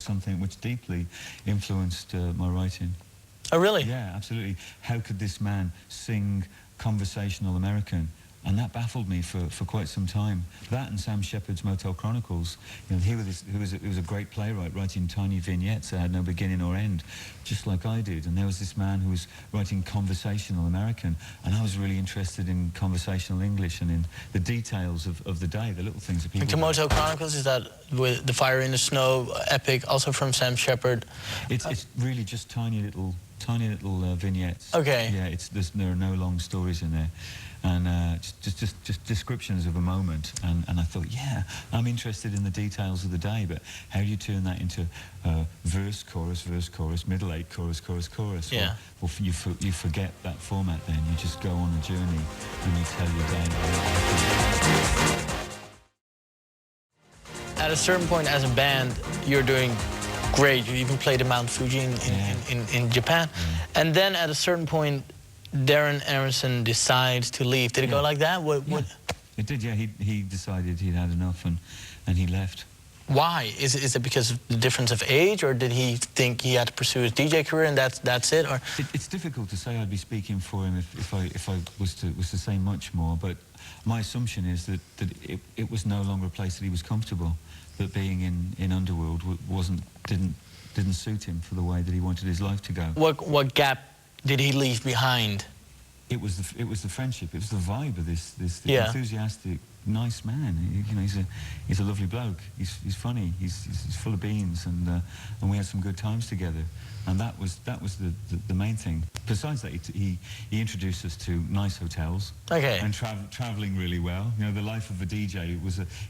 something which deeply influenced my writing. Oh, really? Yeah, absolutely. How could this man sing conversational American? And that baffled me for quite some time. That and Sam Shepard's Motel Chronicles. You know, he was a great playwright, writing tiny vignettes that had no beginning or end, just like I did. And there was this man who was writing conversational American, and I was really interested in conversational English and in the details of the day, the little things that people... The Motel Chronicles, is that with the Fire in the Snow epic, also from Sam Shepard? It's really just tiny little vignettes. Okay. Yeah, there are no long stories in there. And just descriptions of a moment, and I thought, yeah, I'm interested in the details of the day, but how do you turn that into verse, chorus, middle eight, chorus, chorus, chorus? Yeah. Well, you forget that format then. You just go on a journey and you tell your day. At a certain point as a band, you're doing great. You even played at Mount Fuji in Japan. Yeah. And then at a certain point, Darren Emerson decides to leave. Did it go like that? What? It did, yeah. He decided he'd had enough and he left. Why? Is it because of the difference of age, or did he think he had to pursue his DJ career and that's it? Or it's difficult to say. I'd be speaking for him if I was to say much more. But my assumption is that it was no longer a place that he was comfortable. That being in Underworld didn't suit him for the way that he wanted his life to go. What gap did he leave behind? It was the friendship. It was the vibe of this Yeah. enthusiastic, nice man. You know, he's a lovely bloke. He's funny. He's full of beans, and we had some good times together. And that was the main thing. Besides that, he introduced us to nice hotels. Okay. And traveling really well. You know, the life of a DJ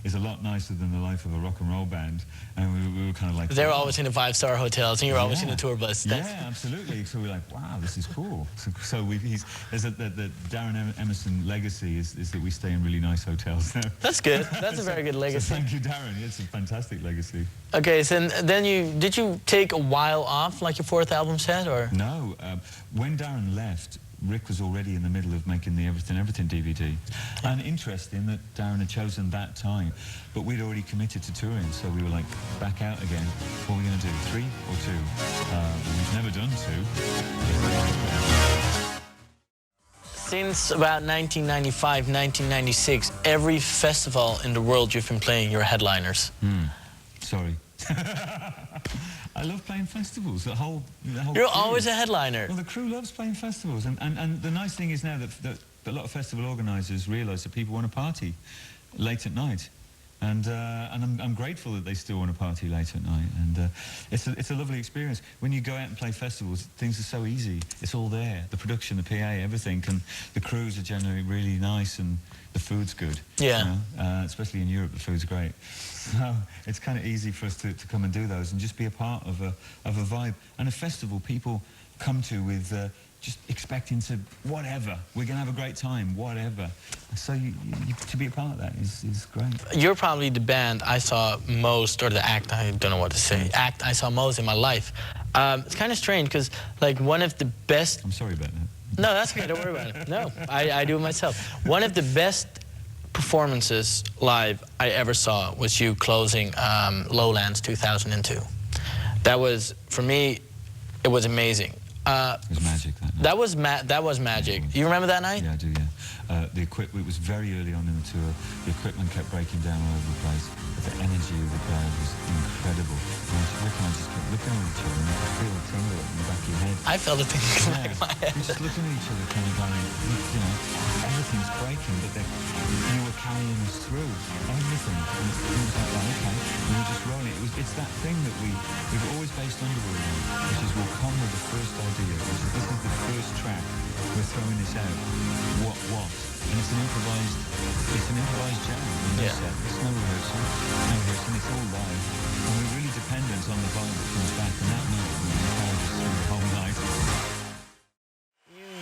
is a lot nicer than the life of a rock and roll band. And we were kind of like... They were always in the 5-star hotels, and you were always in the tour bus. Yeah, absolutely. So we're like, wow, this is cool. So the Darren Emerson legacy is that we stay in really nice hotels now. That's good. That's a very good legacy. So thank you, Darren. It's a fantastic legacy. Okay, so then did you take a while off, like your 4th album set, or? No. When Darren left, Rick was already in the middle of making the Everything DVD. And interesting that Darren had chosen that time, but we'd already committed to touring, so we were like, back out again. What are we going to do, 3 or 2? We've never done 2. Since about 1995, 1996, every festival in the world you've been playing, you're headliners. Sorry. I love playing festivals. The whole You're crew. always a headliner. Well, the crew loves playing festivals, and the nice thing is now that a lot of festival organisers realise that people want to party late at night, and I'm grateful that they still want to party late at night, and it's a lovely experience. When you go out and play festivals, things are so easy. It's all there. The production, the PA, everything, and the crews are generally really nice, and the food's good. Yeah. You know? Especially in Europe, the food's great. So it's kind of easy for us to come and do those and just be a part of a vibe. And a festival people come to with just expecting to whatever. We're going to have a great time, whatever. So to be a part of that is great. You're probably the band I saw most, or the act, I don't know what to say, act I saw most in my life. It's kind of strange because, like, one of the best... I'm sorry about that. No, that's okay, don't worry about it. No, I do it myself. One of the best performances live I ever saw was you closing Lowlands 2002. That was, for me, it was amazing. It was magic that night. That was magic. You remember that night? Yeah, I do, yeah. The equipment, it was very early on in the tour. The equipment kept breaking down all over the place, but the energy of the crowd was incredible. Rick and I just kept looking at each other, and you could feel a tingle in the back of your head. I felt a tingle in my head. You're just looking at each other, kind of going, you know, everything's breaking, but you were carrying us through everything. And it was like, okay, we were just rolling. It's that thing that we've always based Underworld on, which is we'll come with the first idea, which is this is the first track, we're throwing this out. What? And it's an improvised jam. No set. It's no rehearsal. It's all live. And we're really dependent on the vibe that comes back, and that night we carried us through the whole night.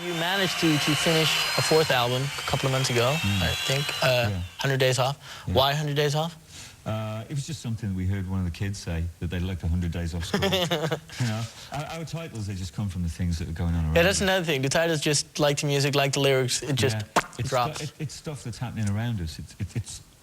You managed to finish a 4th album a couple of months ago, I think. 100 Days Off. Yeah. Why 100 Days Off? It was just something we heard one of the kids say, that they'd like 100 days off school. You know, our titles, they just come from the things that are going on around. Yeah, that's another thing. The titles just like the music, like the lyrics, it just drops. It's stuff that's happening around us.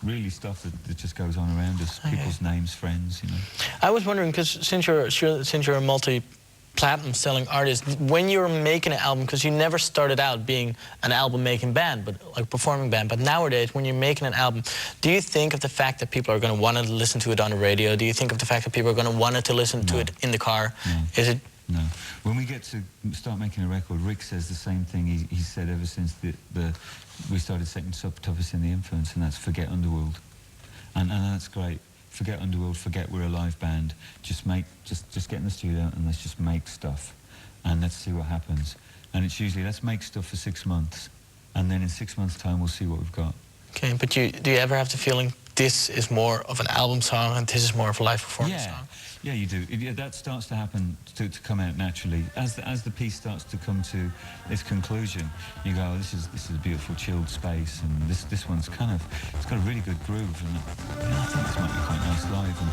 really stuff that just goes on around us, people's names, friends, you know. I was wondering, because since you're a multi-platinum selling artist, when you're making an album, because you never started out being an album-making band, but like a performing band, but nowadays, when you're making an album, do you think of the fact that people are going to want to listen to it on the radio? Do you think of the fact that people are going to want to listen to it in the car? No. Is it? No. When we get to start making a record, Rick says the same thing he said ever since we started setting stuff Toughest in the Influence, and that's forget Underworld. And that's great. Forget Underworld, forget we're a live band. Just get in the studio and let's just make stuff. And let's see what happens. And it's usually, let's make stuff for 6 months. And then in 6 months' time, we'll see what we've got. Okay, but do you ever have the feeling this is more of an album song and this is more of a live performance song? Yeah, you do. That starts to happen, to come out naturally. As the piece starts to come to its conclusion, you go, oh, this is a beautiful chilled space, and this one's kind of, it's got a really good groove, and I think this might be quite nice live. And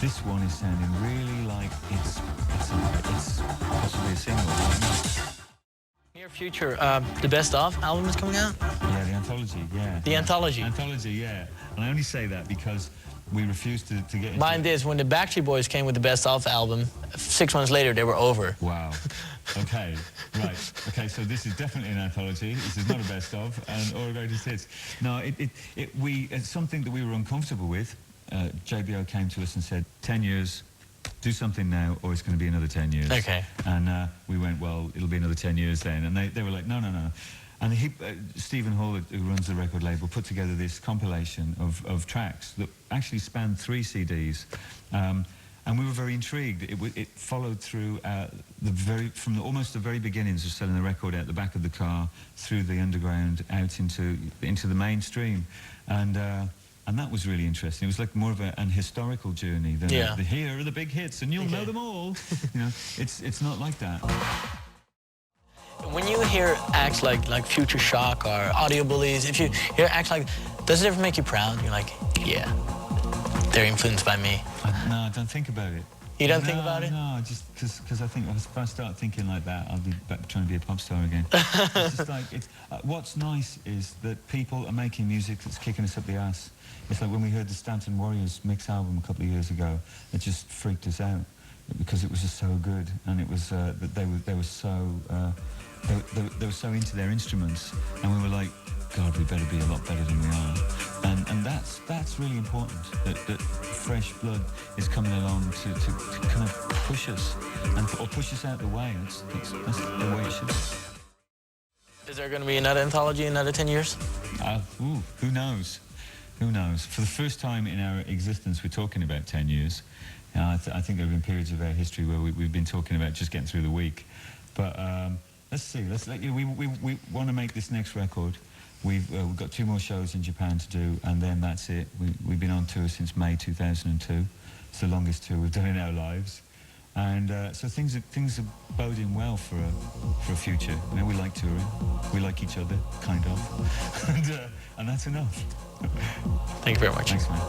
this one is sounding really like it's possibly a single. Near future, the Best Of album is coming out? Yeah, the anthology, yeah. The anthology? Anthology, yeah. And I only say that because we refused to get into Mind this, when the Backstreet Boys came with the Best Of album, 6 months later they were over. Wow. Okay, right. Okay, so this is definitely an anthology. This is not a Best Of or a greatest hits. No, it's something that we were uncomfortable with. JBO came to us and said, 10 years, do something now, or it's going to be another 10 years. Okay. And we went, well, it'll be another 10 years then. And they were like, no. And Stephen Hall, who runs the record label, put together this compilation of tracks that actually spanned 3 CDs. And we were very intrigued. It followed through from almost the very beginnings of selling the record out the back of the car, through the underground, out into the mainstream. And that was really interesting. It was like more of an historical journey than here are the big hits and you'll know them all. You know, it's not like that. When you hear acts like Future Shock or Audio Bullies, if you hear acts like, does it ever make you proud? You're like, yeah, they're influenced by me. No, I don't think about it. You don't think about it? No, just because I think if I start thinking like that, I'll be back trying to be a pop star again. It's just like, what's nice is that people are making music that's kicking us up the ass. It's like when we heard the Stanton Warriors mix album a couple of years ago, it just freaked us out because it was just so good, and it was that they were so into their instruments, and we were like, God, we better be a lot better than we are. And that's really important, that fresh blood is coming along to kind of push us, or push us out the way. That's the way it should be. Is there going to be another anthology in another 10 years? Who knows? Who knows? For the first time in our existence, we're talking about 10 years. I think there have been periods of our history where we've been talking about just getting through the week. But let's see. We want to make this next record. We've got 2 more shows in Japan to do, and then that's it. We've been on tour since May 2002. It's the longest tour we've done in our lives. And so things are boding well for a future. You know, we like touring. We like each other, kind of. And that's enough. Thank you very much. Thanks, man.